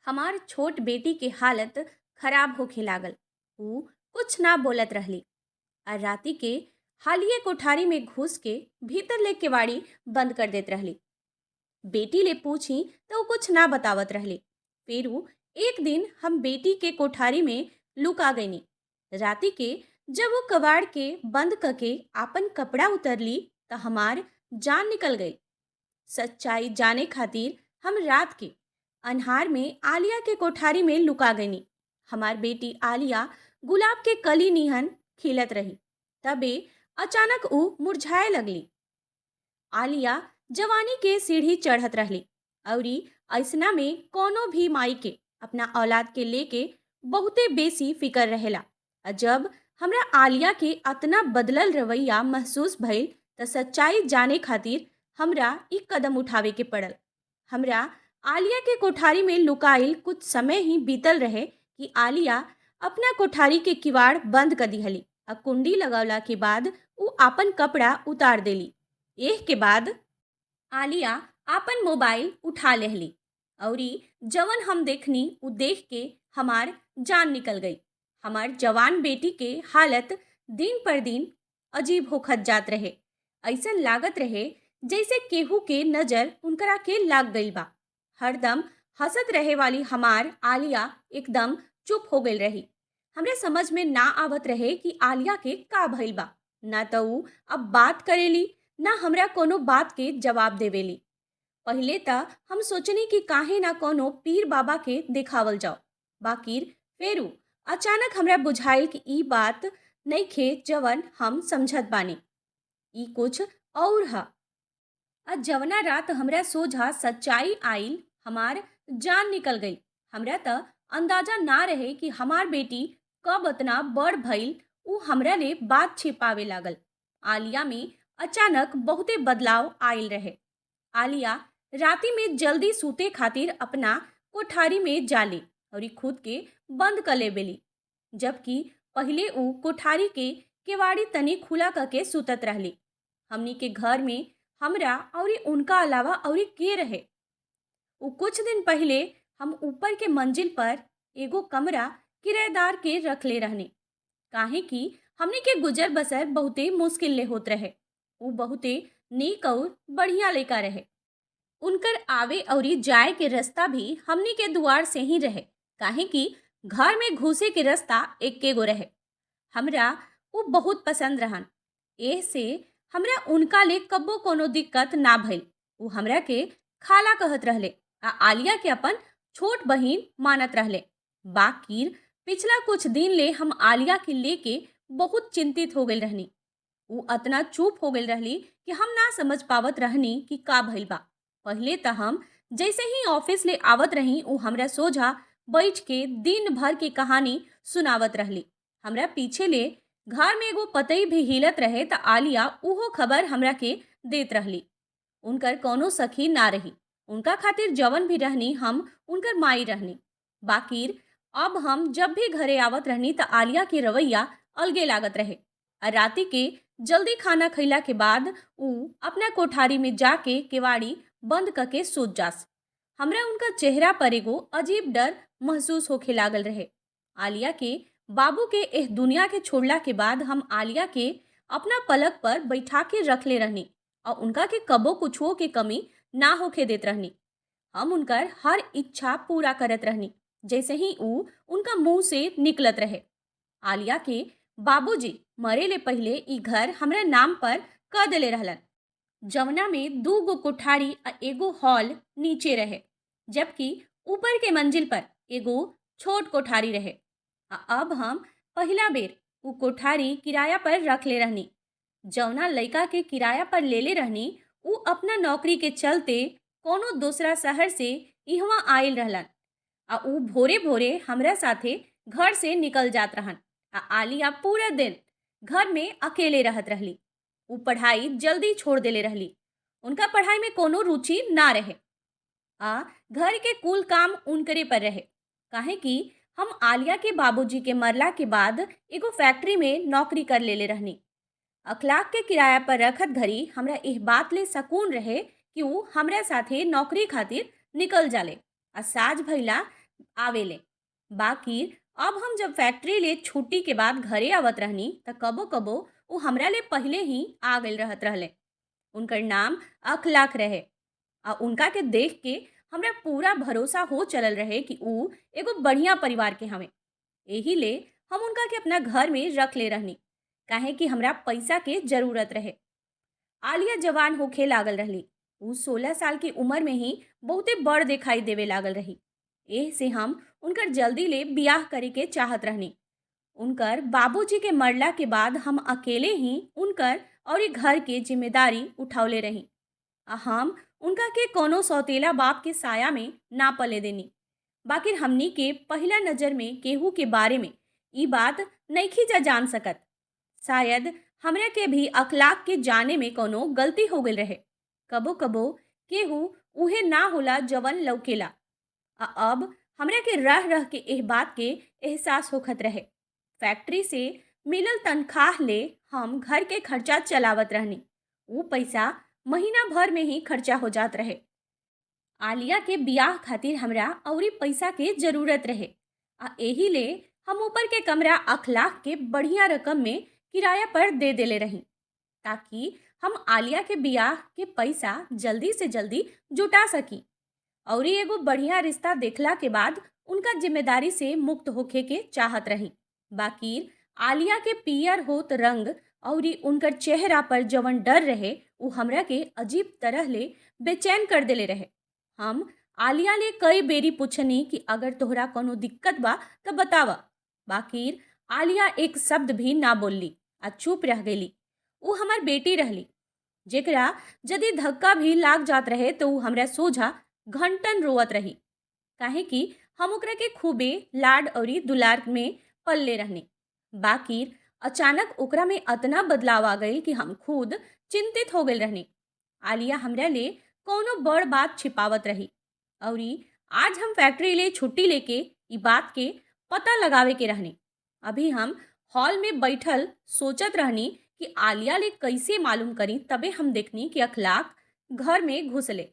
हमार छोट बेटी के हालत खराब होखे लागल। ऊ कुछ ना बोलत रहली और राती के हालिए कोठारी में घुस के भीतर ले केवाड़ी बंद कर देत रहली। बेटी ले पूछी तो ऊ कुछ ना बतावत रहली। फिर ऊ एक दिन हम बेटी के कोठारी में लुका गईनी। राती के जब वो कबाड़ के बंद करके आपन कपड़ा उतरली तो हमार जान निकल गई। सच्चाई जाने खातिर हम रात के अन्हार में आलिया के कोठारी में लुका गईनी। हमार बेटी आलिया गुलाब के कली निहन खिलत रही। तबे अचानक ऊ मुरझाए लगली। आलिया जवानी के सीढ़ी चढ़त रहली औरी ऐसना में कोनो भी माई के अपना औलाद के लेके बहुते बेसी फिकर रहेला। जब हमरा आलिया के अतना बदलल रवैया महसूस भइल त सच्चाई जाने खातिर हमरा ई कदम उठावे के पड़ल। हमरा आलिया के कोठारी में लुकाइल कुछ समय ही बीतल रहे कि आलिया अपना कोठारी के किवाड़ बंद कर दिहली आ कुंडी लगौला के बाद ऊ आपन कपड़ा उतार देली। एह के बाद आलिया आपन मोबाइल उठा लेहली औरी जवन हम देखनी ऊ देख के हमार जान निकल गई। हमार जवान बेटी के हालत दिन पर दिन अजीब होखत जात रहे। ऐसन लागत रहे जैसे केहू के नजर उनकरा के लाग गई बा। हरदम हंसत रहे वाली हमार आलिया एकदम चुप हो गई रही। हमरे समझ में ना आवत रहे कि आलिया के का भइल बा। ना तो ऊ अब बात करेली ना हमरा कोनो बात के जवाब देवेली। पहले त हम सोचनी कि काहे ना कोनो पीर बाबा के दिखावल जाओ। बाकिर फेरू अचानक हमरा बुझाइल कि ई बात नइखे जवन हम समझत बानी। ई कुछ और ह। जवना रात हमरा सोझा सच्चाई आइल हमार जान निकल गई। हमरा त अंदाजा ना रहे कि हमार बेटी कब इतना बड़ भइल। ऊ हमरा ले बात छिपावे लागल। आलिया में अचानक बहुते बदलाव आइल रहे। आलिया राती में जल्दी सूते खातिर अपना कोठारी में जाली और खुद के बंद कर लेबेली। जबकि पहले ऊ कोठारी के केवाड़ी तनी खुला करके सुतत रहली। हमनी के घर में हमरा और उनका अलावा और के रहे। ऊ कुछ दिन पहले हम ऊपर के मंजिल पर एगो कमरा किराएदार के रखले रहनी। काहे कि हमनी के गुजर बसर बहुते मुश्किल ले होत रहे। ऊ बहुते नीक और बढ़िया लड़का रहे। उनकर आवे और जाए के रास्ता भी हमनी के दुआर से ही रहे। काहे कि घर में घुसे के रास्ता एके गो रहे। हमरा वो बहुत पसंद रहन। एह से हमरा उनका ले कब्बो कोनो दिक्कत ना भइल। वो हमरा के खाला कहत रहले आ आलिया के अपन छोट बहिन मानत रहले। बाकिर पिछला कुछ दिन ले हम आलिया के लेके बहुत चिंतित हो गई रहनी। वो अतना चुप हो गई रहली कि हम ना समझ पावत रहनी कि का भइल बा। पहले त हम जैसे ही ऑफिस ले आवत रही ऊ हमरा सोझा बैठ के दिन भर की कहानी सुनावत रहली। हमरा पीछे ले घर में एगो पतई भी हिलत रहे त आलिया उहो खबर हमरा के देत रहली। उनकर कोनो सखी ना रही। उनका खातिर जवन भी रहनी हम उनकर माई रहनी। बाकिर अब हम जब भी घरे आवत रहनी त आलिया के रवैया अलगे लागत रहे। राती के जल्दी खाना खइला के बाद ऊ अपना कोठारी में जाके केवाड़ी बंद करके सूत जास। हमरा उनका चेहरा पर एगो अजीब डर महसूस होखे लागल रहे। आलिया के बाबू के एह दुनिया के छोड़ला के बाद हम आलिया के अपना पलक पर बैठा के रखले रहनी और उनका के कबो कुछो के कमी ना होखे देत रहनी। हम उनकर हर इच्छा पूरा करत रहनी जैसे ही ऊ उनका मुंह से निकलत रहे। आलिया के बाबूजी मरे ले पहले ई घर हमरा नाम पर क देले रहलन। जवना में 2 गो कोठारी आ एगो हॉल नीचे रहे जबकि ऊपर के मंजिल पर एगो छोट कोठारी रहे। अब हम पहला बेर ऊ कोठारी किराया पर रख ले रहनी। जवना लड़का के किराया पर लेले रहनी ऊ अपना नौकरी के चलते कोनो दूसरा शहर से इहवा आयल रहलन आ ऊ भोरे भोरे हमरा साथे घर से निकल जात रहन। आलिया पूरा दिन घर में अकेले रहत रहली। ऊ पढ़ाई जल्दी छोड़ देले रहली। उनका पढ़ाई में कोनो रुचि ना रहे। घर के कुल काम उनकरे पर रहे। काहे कि हम आलिया के बाबूजी के मरला के बाद एगो फैक्ट्री में नौकरी कर लेले रहनी। अखलाक के किराया पर रखत घड़ी हमरा एह बात ले सकून रहे कि ऊ हमरा साथे नौकरी खातिर निकल जाले। साझ भइला आवेले। बाकी अब हम जब फैक्ट्री ले छुट्टी के बाद घरे आवत रहनी त कबो कबो वो हमरा ले पहले ही आ गइल रहत रहले। उनकर नाम अखलाक रहे। उनका के देख के हमरा पूरा भरोसा हो चलल रहे कि ऊ एगो बढ़िया परिवार के हवे। एही ले हम उनका के अपना घर में रख ले रहनी, काहे कि हमरा पैसा के जरूरत रहे। आलिया जवान होखे लागल रहली। ऊ 16 साल की उम्र में ही बहुते बड़ दिखाई देवे लागल रही। एह से हम उनकर जल्दी ले बियाह करे के चाहत रहनी। उनकर बाबूजी के मरला के बाद हम अकेले ही उनकर और ई घर के जिम्मेदारी उठौले रही। हम उनका के कोनो सौतेला बाप के साया में ना पले देनी। बाकी हमनी के पहला नजर में केहू के बारे में ई बात नइखी जा जान सकत। शायद हमरा के भी अखलाक के जाने में कोनो गलती हो गई रहे। कबो कबो केहू उहे ना होला जवन लौकेला। अब हमरा के रह रह के एह बात के एहसास होखत रहे। फैक्ट्री से मिलल तनख्वाह ले हम घर के खर्चा चलावत रहनी। वो पैसा महीना भर में ही खर्चा हो जात रहे। आलिया के बियाह खातिर हमरा अउरी पैसा के जरूरत रहे। एही ले हम ऊपर के कमरा अखलाक के बढ़िया रकम में किराया पर दे देले रही, ताकि हम आलिया के बियाह के पैसा जल्दी से जल्दी जुटा सकी और एगो बढ़िया रिश्ता देखला के बाद उनका जिम्मेदारी से मुक्त होखे के चाहत रही। बाकी आलिया के पियर होत रंग और उनकर चेहरा पर जवन डर रहे वो हमरा के अजीब तरह ले बेचैन कर देले रहे। हम आलिया ले कई बेरी पूछनी कि अगर तोहरा कोनो दिक्कत बा तो बतावा। बाकी आलिया एक शब्द भी ना बोलली आ चुप रह गई। वो हमार बेटी रहली, जेकरा यदि धक्का भी लाग जात रहे तो वो हमरा सोझा घंटन रोवत रही, काहे कि हम ओकरा के खूबे लाड और दुलार में पलले रहनी। बाकी अचानक ओकरा में अतना बदलाव आ गई कि हम खुद चिंतित हो गई रहनी। आलिया हमरा ले कोनो बड़ बात छिपावत रही और आज हम फैक्ट्री ले छुट्टी लेके ई बात के पता लगावे के रहनी। अभी हम हॉल में बैठल सोचत रहनी कि आलिया ले कैसे मालूम करी, तबे हम देखनी कि अखलाक घर में घुसले।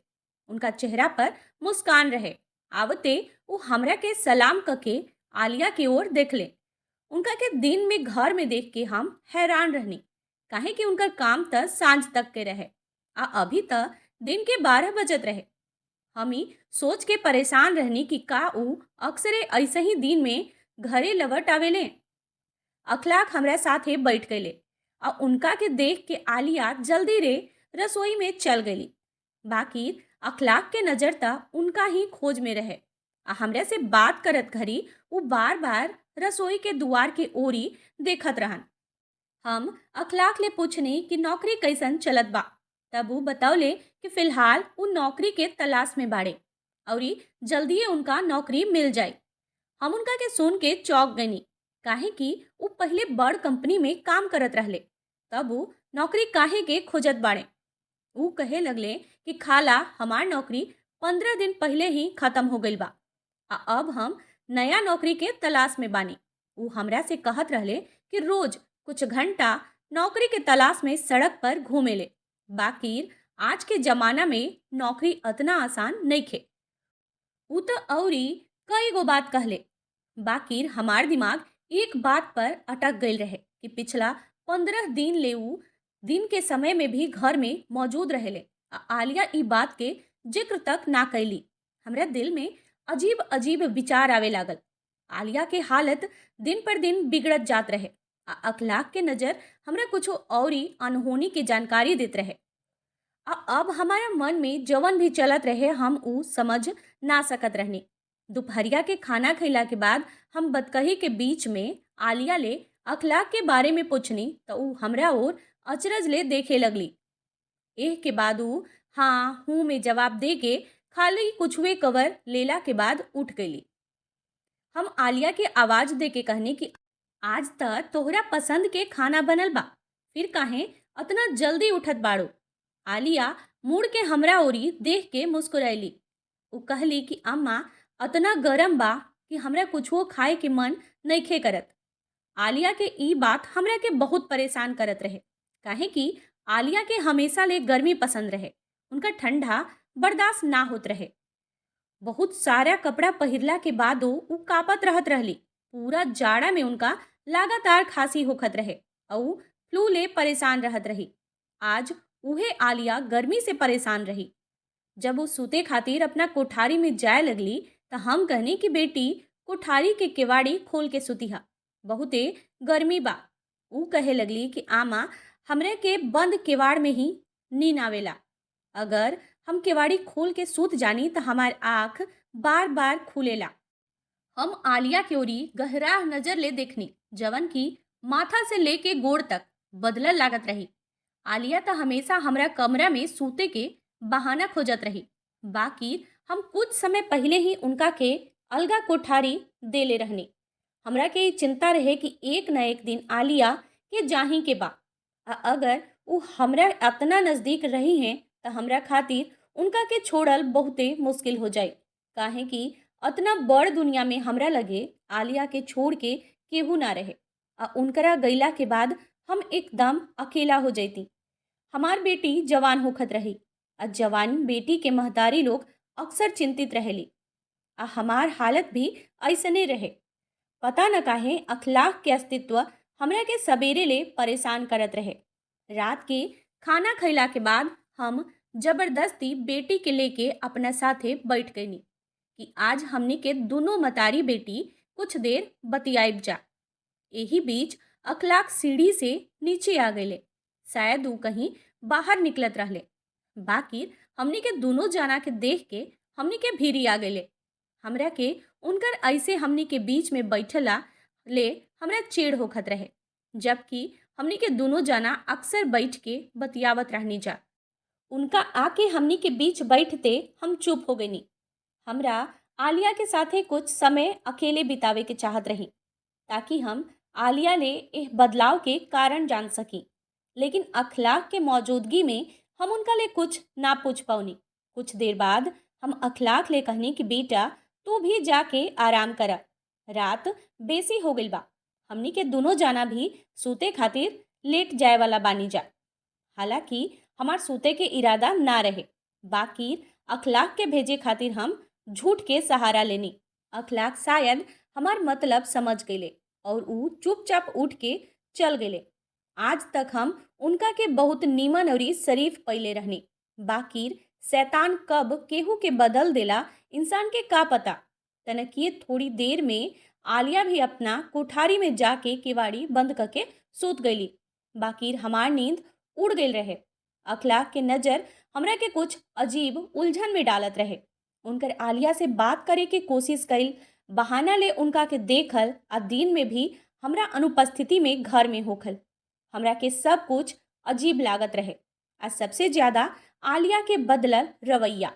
उनका चेहरा पर मुस्कान रहे। आवते वो हमरा के सलाम करके आलिया की ओर देखले। उनका के दिन में घर में देख के हम हैरान रहनी, काहे कि उनका काम त सांझ तक के रहे अभी तक दिन के 12 बजत रहे। हम ही सोच के परेशान रहनी कि का ऊ अक्सर ऐसे ही दिन में घरे लवट आवेले। अखलाक हमरा साथे बैठ गए और उनका के देख के आलिया जल्दी रे रसोई में चल गई। बाकी अखलाक के नजर ता उनका ही खोज में रहे। हमरा से बात करत घड़ी वो बार बार रसोई के दुआर के ओरी देखत रहन। हम अखलाक ले पूछनी कि नौकरी कैसन चलत बा। तब वो बतौले कि फिलहाल वो नौकरी के तलाश में बाड़े और जल्दी उनका नौकरी मिल जाए। हम उनका के सुन के चौंक गनी, काहे कि वो पहले बड़ कंपनी में काम करत रहले। तब वो नौकरी काहे के खोजत बाड़े। वो कहे लगले कि खाला हमार नौकरी 15 दिन पहले ही खत्म हो गई बा। अब हम नया नौकरी के तलाश में बानी। वो हमरा से कहत रहले कि रोज कुछ घंटा नौकरी के तलाश में सड़क पर घूमेले। बाकी आज के जमाना में नौकरी इतना आसान नहीं खे। वो तो औरी कई गो बात कहले। बाकी हमार दिमाग एक बात पर अटक गई रहे कि पिछला 15 दिन ले ऊ दिन के समय में भी घर में मौजूद रहेले। आलिया ई बात के जिक्र तक ना कैली। हमरा दिल में अजीब अजीब विचार आवे लागल। आलिया के हालत दिन पर दिन बिगड़त जात रहे। अखलाक के नजर हमरा कुछ और ही अनहोनी के जानकारी देत रहे। अब हमारा मन में जवन भी चलत रहे हम ऊ समझ ना सकत रहनी। दोपहरिया के खाना खैला के बाद हम बतकही के बीच में आलिया ले अखलाक के बारे में पूछनी तो ऊ हमरा और अचरज ले देखे लगली। एह के बाद ऊ हाँ हूँ में जवाब दे के खाली कुछुए कवर लेला के बाद उठ गई। हम आलिया के आवाज दे के कहनी कि आज तक तोहरा पसंद के खाना बनल बा, फिर काहे अतना जल्दी उठत बाड़ो। आलिया मुड़ के हमरा ओरी देख के मुस्कुराइली। ऊ कहली कि अम्मा अतना गरम बा कि हमरा कुछो खाए के मन नइखे करत। आलिया के ई बात हमरा के बहुत परेशान करत रहे, काहे कि आलिया के हमेशा ले गर्मी पसंद रहे। उनका ठंडा बर्दाश्त ना होत रहे। बहुत सारा कपड़ा पहिरला के बादो उ कापत रहत रहली। पूरा जाड़ा में उनका लगातार खांसी होखत रहे और फ्लू ले परेशान रहत रही। आज उहे आलिया गर्मी से परेशान रही। जब वो सूते खातिर अपना कोठारी में जाए लगली तो हम कहनी कि बेटी, कोठारी के केवाड़ी खोल के सुतिहा, बहुते गर्मी बा। ऊ कहे लगली कि आमा, हमरे के बंद केवाड़ में ही नींद आवेला। अगर हम केवाड़ी खोल के सूत जानी तो हमार आँख बार बार खुलेला। हम आलिया की ओरी गहरा नजर ले देखनी, जवन की माथा से लेके गोड़ तक बदलल लागत रही। आलिया तो हमेशा हमरा कमरा में सूते के बहाना खोजत रही। बाकी हम कुछ समय पहले ही उनका के अलगा कोठारी देले रहनी। हमरा के ई चिंता रहे कि एक न एक दिन आलिया के जाही के बा। अगर वो हमरा अतना नजदीक रही हैं तो हमरा खातिर उनका के छोड़ल बहुते मुश्किल हो जाए। काहे कि अतना बड़ दुनिया में हमरा लगे आलिया के छोड़ के केहू ना रहे। उनकरा गईला के बाद हम एकदम अकेला हो जैती। हमार बेटी जवान होखत रही। जवान बेटी के महतारी लोग अक्सर चिंतित रहेली। हमार हालत भी ऐसने रहे। पता न काहे अखलाक के अस्तित्व हमरा के सबेरे ले परेशान करत रहे। रात के खाना खैला के बाद हम जबरदस्ती बेटी के लेके अपना साथे बैठ गईनी कि आज हमनी के दोनों मतारी बेटी कुछ देर बतियाइब जा। यही बीच अखलाक सीढ़ी से नीचे आ गए। शायद वो कहीं बाहर निकलत रहले। बाकी हमनी के दोनों जाना के देख के हमनी के भीरी आ गए। हमरा के उनकर ऐसे हमनी के बीच में बैठला ले हमरा चेड़ होखत रहे, जबकि हमनी के दोनों जाना अक्सर बैठ के बतियावत रहनी जा। उनका आके हमनी के बीच बैठते हम चुप हो गईनी। हमरा आलिया के साथे कुछ समय अकेले बितावे के चाहत रही, ताकि हम आलिया ले इस बदलाव के कारण जान सकी। लेकिन अखलाक के मौजूदगी में हम उनका ले कुछ ना पूछ पाऊनी। कुछ देर बाद हम अखलाक ले कहनी कि बेटा, तू भी जाके आराम करा, रात बेसी हो गई बा। हमनी के दोनों जाना भी सूते खातिर लेट जाए वाला बानी जा। हालांकि हमार सूते के इरादा ना रहे, बाकी अखलाक के भेजे खातिर हम झूठ के सहारा लेनी। अखलाक शायद हमार मतलब समझ गए और ऊ चुपचाप उठ के चल गए। आज तक हम उनका के बहुत नीमन और शरीफ पहले रहनी। बाकी शैतान कब केहू के बदल देला इंसान के का पता। तनकिए थोड़ी देर में आलिया भी अपना कोठारी में जाके केवाड़ी बंद करके सूत गईली। बाकी हमार नींद उड़ गई रहे। अखलाक के नजर हमरा के कुछ अजीब उलझन में डालत रहे। उनकर आलिया से बात करे के कोशिश कईल, बहाना ले उनका के देखल आ दिन में भी हमरा अनुपस्थिति में घर में होखल। हमरा के सब कुछ अजीब लागत रहे। आ सबसे ज्यादा आलिया के बदलल रवैया।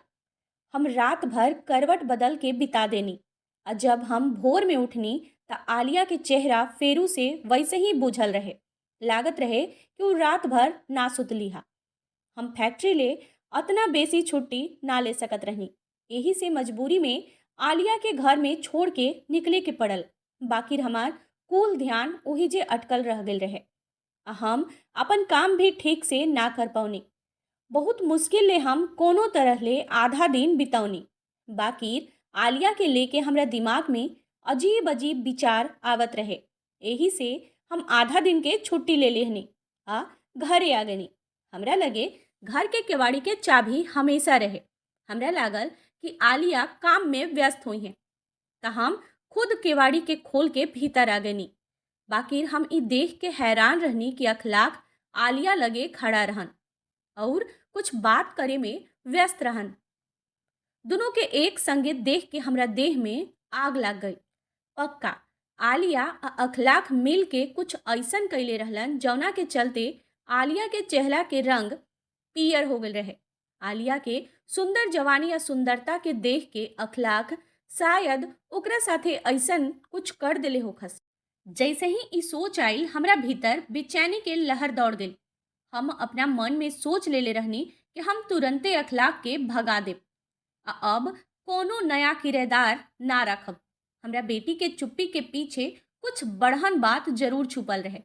हम रात भर करवट बदल के बिता देनी। जब हम भोर में उठनी तो आलिया के चेहरा फेरू से वैसे ही बुझल रहे। लागत रहे कि वो रात भर ना सुतली हा। हम फैक्ट्री ले अतना बेसी छुट्टी ना ले सकत रहनी। यही से मजबूरी में आलिया के घर में छोड़ के निकले के पड़ल। बाकी हमार कुल ध्यान वही जे अटकल रह गए रहे। हम अपन काम भी ठीक से ना कर पौनी। बहुत मुश्किल ले हम कोनो तरह ले आधा दिन बितौनी। बाकी आलिया के लेके हमरा दिमाग में अजीब अजीब विचार आवत रहे। यही से हम आधा दिन के छुट्टी ले लेहनी आ घरे आ गनी। हमरा लगे घर के केवाड़ी के चाबी हमेशा रहे। हमरा लागल कि आलिया काम में व्यस्त हुई हैं, तो हम खुद केवाड़ी के खोल के भीतर आ गनी। बाकी हम ई देख के हैरान रहनी कि अखलाक आलिया लगे खड़ा रहन और कुछ बात करे में व्यस्त रहन। दोनों के एक संगे देख के हमरा देह में आग लग गई। पक्का आलिया आ अखलाक मिल के कुछ ऐसन कैले रहलन जौना के चलते आलिया के चेहरा के रंग पियर हो गए रहे। आलिया के सुंदर जवानी या सुंदरता के देख के अखलाक शायद ओकरा साथे ऐसन कुछ कर दिले होखस। जैसे ही ई सोच आइल, हमरा भीतर बेचैनी के लहर दौड़ गई। हम अपना मन में सोच ले रहनी कि हम तुरंते अखलाक के भगा देब। अब कोनो नया किरदार ना रखब। हमरा बेटी के चुप्पी के पीछे कुछ बढ़न बात जरूर छुपल रहे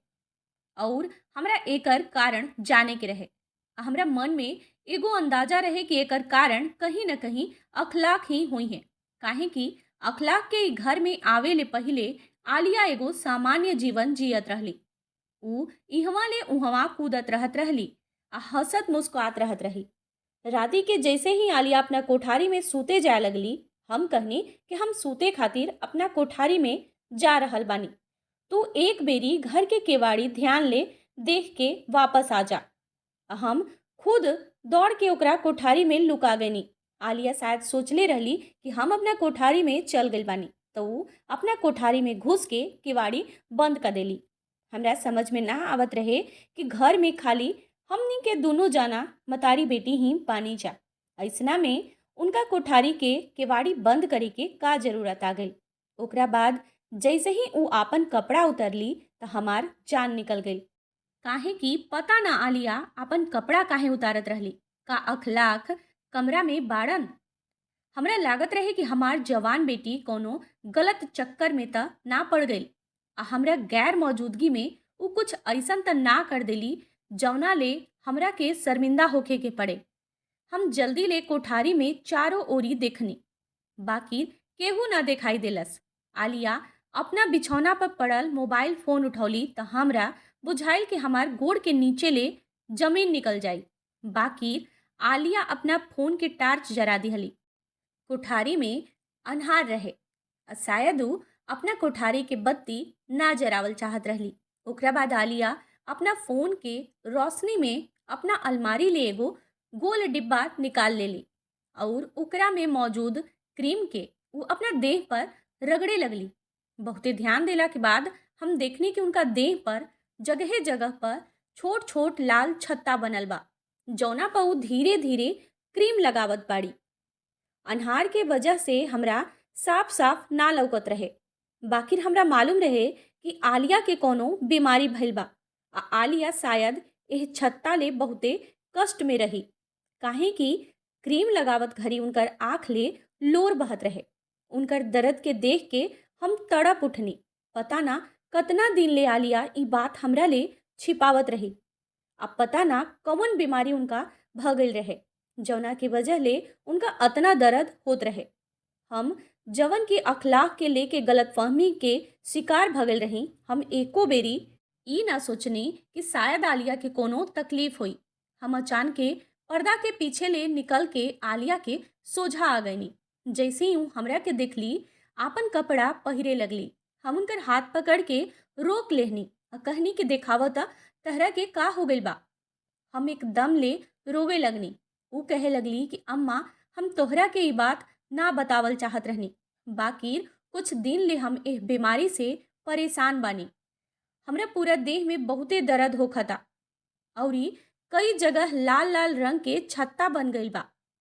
और हमरा एकर कारण जाने के रहे। हमरा मन में एगो अंदाजा रहे कि एकर कारण कहीं न कहीं अखलाक ही हुई है। काहे कि अखलाक के ई घर में आवे ले पहिले आलिया एगो सामान्य जीवन जियत रहली। ऊ इहवा ले उहवा कूदत रहत रहली आ हंसत मुस्कुरात रहत रही। राती के जैसे ही आलिया अपना कोठारी में सूते जाए लगली, हम कहनी कि हम सूते खातिर अपना कोठारी में जा रहल बानी। तू एक बेरी घर के केवाड़ी ध्यान ले देख के वापस आ जा। हम खुद दौड़ के ओकरा कोठारी में लुका गईनी। आलिया शायद सोचले रहली कि हम अपना कोठारी में चल गई बानी, तो ऊ अपना कोठारी में घुस के केवाड़ी बंद कर देली। हमरा समझ में ना आवत रहे कि घर में खाली हमनी के दोनों जाना मतारी बेटी ही पानी जा। ऐसना में उनका कोठारी के केवाड़ी बंद करे के का जरूरत आ गई। ओकरा बाद जैसे ही ऊ आपन कपड़ा उतरली तो हमार जान निकल गई। काहे कि पता ना आलिया अपन कपड़ा काहे उतारत रहली। का अखलाक कमरा में बाड़न? हमरा लागत रहे कि हमार जवान बेटी कोनो गलत चक्कर में त ना पड़ गई आ हमरा गैर मौजूदगी में ऊ कुछ ऐसन त ना कर देली जौना ले हमरा के शर्मिंदा होके के पड़े। हम जल्दी ले कोठारी में चारों ओरी देखनी, बाकी केहू ना दिखाई देलस। आलिया अपना बिछौना पर पड़ल मोबाइल फोन उठौली तो हमरा बुझाइल कि हमार गोड़ के नीचे ले जमीन निकल जाई। बाकी आलिया अपना फोन के टार्च जरा दिहली। कोठारी में अन्हार रहे आ शायद ऊ अपना कोठारी के बत्ती ना जरावल चाहत रहली। ओकरा बाद आलिया अपना फोन के रोशनी में अपना अलमारी ले एगो गोल डिब्बा निकाल लेली और ओकरा में मौजूद क्रीम के ऊ अपना देह पर रगड़े लगली। बहुते ध्यान देला के बाद हम देखनी कि उनका देह पर जगह जगह पर छोट छोट लाल छत्ता बनल बा, जौना पर ऊ धीरे धीरे क्रीम लगावत बाड़ी। अन्हार के वजह से हमरा साफ साफ ना लौकत रहे, बाकिर हमरा मालूम रहे कि आलिया के कोनो बीमारी भइल बा आ आलिया शायद एह छत्ता ले बहुते कष्ट में रही। काहे कि क्रीम लगावत घड़ी उनकर आँख ले लोर बहत रहे। उनकर दर्द के देख के हम तड़प उठनी। पता ना कतना दिन ले आलिया ई बात हमरा ले छिपावत रही। अब पता ना कौन बीमारी उनका भ गई रहे जौना की वजह ले उनका अतना दर्द होत रहे। हम जवन की अखलाक के लेके गलतफहमी के शिकार भगल रही। हम एको बेरी ई ना सोचनी कि शायद आलिया के कोनो तकलीफ हुई। हम अचानक के पर्दा के पीछे ले निकल के आलिया के सोझा आ गईनी। जैसे ही हमरा के देखली आपन कपड़ा पहिरे लगली। हम उनकर हाथ पकड़ के रोक लेहनी और कहनी कि देखावता तहरा के का हो गइल बा। हम एकदम ले रोवे लगनी। ऊ कहे लगली कि अम्मा हम तोहरा के ई बात ना बतावल चाहत रहनी, बाकिर कुछ दिन ले हम एह बीमारी से परेशान बानी। हमरा पूरा देह में बहुते दर्द होखता और कई जगह लाल लाल रंग के छत्ता बन गइल बा।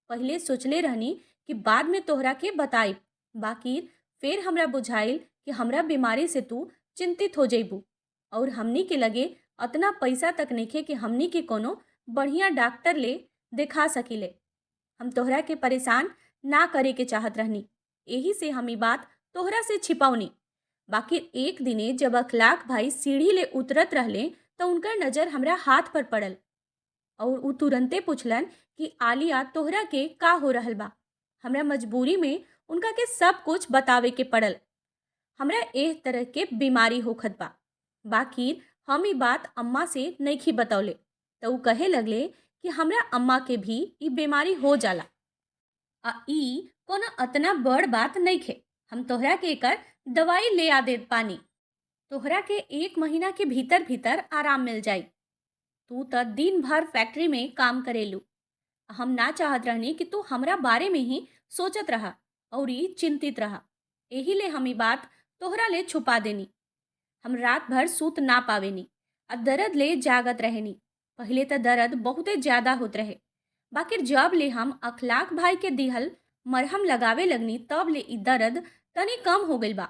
पहले सोचले रहनी कि बाद में तोहरा के बताइब, बाकिर फिर हमरा बुझाइल कि हमरा बीमारी से तू चिंतित हो जइबू और हमनी के लगे अतना पैसा तक नइखे कि हमनी के कोनो बढ़िया डॉक्टर ले दिखा सकिले। हम तोहरा के परेशान ना करे के चाहत रहनी, यही से हम ई बात तोहरा से छिपौनी। बाकी एक दिने जब अखलाक भाई सीढ़ी ले उतरत रहले तो उनकर नजर हमरा हाथ पर पड़ल और ऊ तुरंते पूछलन कि आलिया तोहरा के का हो रहल बा। हमरा मजबूरी में उनका के सब कुछ बतावे के पड़ल। हमरा एह तरह के बीमारी होखत बा, बाकी हम ई बात अम्मा से नइखी बतौले। तो ऊ कहे लगले कि हमरा अम्मा के भी ई बीमारी हो जाला आ ई कोनो अतना बड़ बात नइखे। हम तोहरा के एकर दवाई ले आ देत पानी। तोहरा के 1 महीना के भीतर भीतर आराम मिल जाई। तू त दिन भर फैक्ट्री में काम करेलू। हम ना चाहत रहनी कि तू हमरा बारे में ही सोचत रहा और ई चिंतित रहा। यही ले हम ई बात तोहरा ले छुपा देनी। हम रात भर सूत ना पावेनी आ दर्द ले जागत रहेनी। पहले तो दर्द बहुते ज्यादा होत रहे, बाकी जब ले हम अखलाक भाई के दिहल मरहम लगावे लगनी तब ले ई दर्द तनी कम हो गइल बा।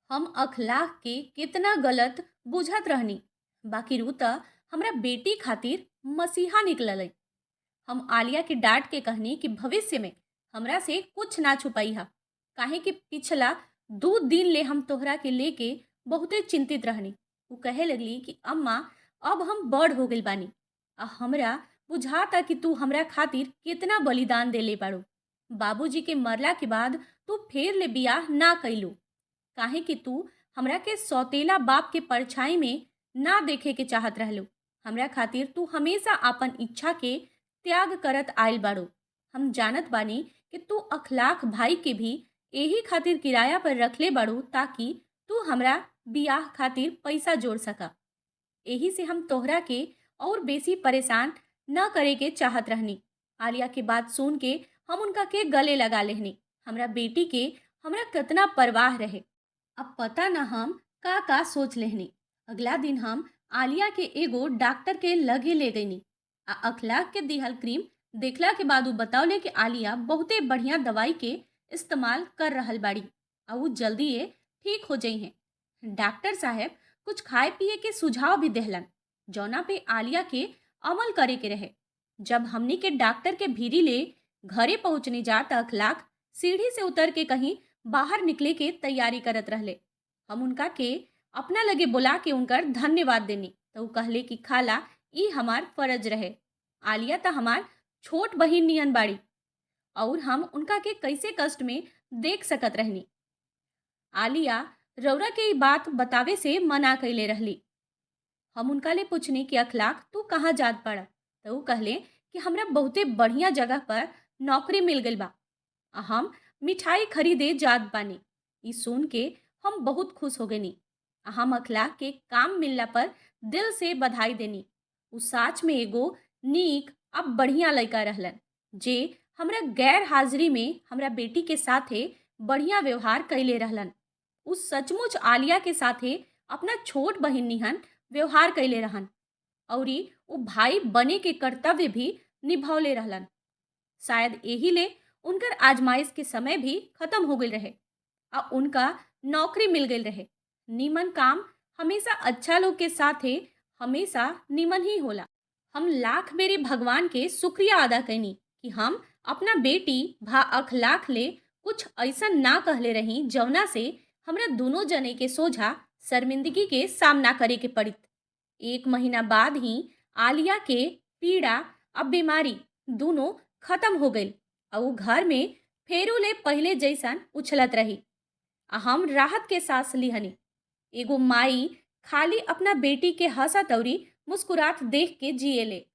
हम अखलाक के कितना गलत बुझत रहनी, बाकी रू त हमरा बेटी खातिर मसीहा निकलल। हम आलिया के डांट के कहनी कि भविष्य में हमरा से कुछ ना छुपाई हा, काहे कि पिछला 2 दिन ले हम तोहरा के लेके बहुते चिंतित रहनी। वो कहे लगली कि अम्मा अब हम बड़ हो गइल बानी आ हमरा बुझाता कि तू हमरा खातिर कितना बलिदान देले बाड़ू। बाबूजी के मरला के बाद तू फेर ले बियाह ना कैलू, काहे कि तू हमरा के सौतेला बाप के परछाई में ना देखे के चाहत रहलू। हमरा खातिर तू हमेशा अपन इच्छा के त्याग करत आइल बाड़ू। हम जानत बानी कि तू अखलाक भाई के भी यही खातिर किराया पर रखले बाड़ू ताकि तू हमरा बियाह खातिर पैसा जोड़ सका। यही से हम तोहरा के और बेसी परेशान न करे के चाहत रहनी। आलिया के बात सुन के हम उनका के गले लगा लेहनी। हमरा बेटी के हमरा कितना परवाह रहे। अब पता ना हम का सोच लेहनी। अगला दिन हम आलिया के एगो डॉक्टर के लगे ले गईनी। अखलाक के दिहल क्रीम देखला के बाद उ बतौले कि आलिया बहुते बढ़िया दवाई के इस्तेमाल कर रहल बाड़ी और उ जल्दी ये ठीक हो जाई हैं। डॉक्टर साहब कुछ खाए पिए के सुझाव भी देहलन जौना पे आलिया के अमल करे के रहे। जब हमनी के डॉक्टर के भीरी ले घरे पहुंचने जात अखलाक सीढ़ी से उतर के कहीं बाहर निकले के तैयारी करत रहले। हम उनका के अपना लगे बुला के उनकर धन्यवाद देनी तो उ कहले कि खाला ई हमार फर्ज रहे। आलिया तो हमार छोट बहिन नियन बाड़ी और हम उनका के कैसे कष्ट में देख सकत रहनी। आलिया रौरा के ई बात बतावे से मना कैले रहली। हम उनका ले पूछनी कि अखलाक तू कहाँ जात पड़ा तो उ कहले कि हमरा बहुते बढ़िया जगह पर नौकरी मिल गई बा। हम मिठाई खरीदे जात बानी। ई सुन के हम बहुत खुश हो गनी। हम अखलाक के काम मिलला पर दिल से बधाई देनी। उ साच में एगो नीक अब बढ़िया लड़का रहलन जे हमरा गैर हाजिरी में हमरा बेटी के साथे बढ़िया व्यवहार कैले रहलन। उ सचमुच आलिया के साथे अपना छोट बहिन निहन व्यवहार कैले रहन और उ भाई बने के कर्तव्य भी निभौले रहलन। शायद यही ले उनकर आजमाइश के समय भी खत्म हो गई रहे और उनका नौकरी मिल गई रहे। नीमन काम हमेशा अच्छा लोग के साथे हमेशा नीमन ही होला। हम लाख बेरी भगवान के शुक्रिया अदा कैनी कि हम अपना बेटी भा अखलाक ले कुछ ऐसा ना कहले रही जवना से हमरा दोनों जने के सोझा शर्मिंदगी के सामना करे के पड़ित। 1 महीना बाद ही आलिया के पीड़ा अब बीमारी दोनों खत्म हो गई और उ घर में फेरू ले पहले जैसन उछलत रही। हम राहत के सांस लिहनी। एगो माई खाली अपना बेटी के हंसत अउरी मुस्कुरात देख के जिएले।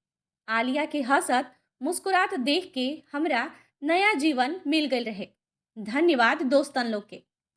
आलिया के हंसत मुस्कुरात देख के हमरा नया जीवन मिल गई रहे। धन्यवाद दोस्तन लोग के।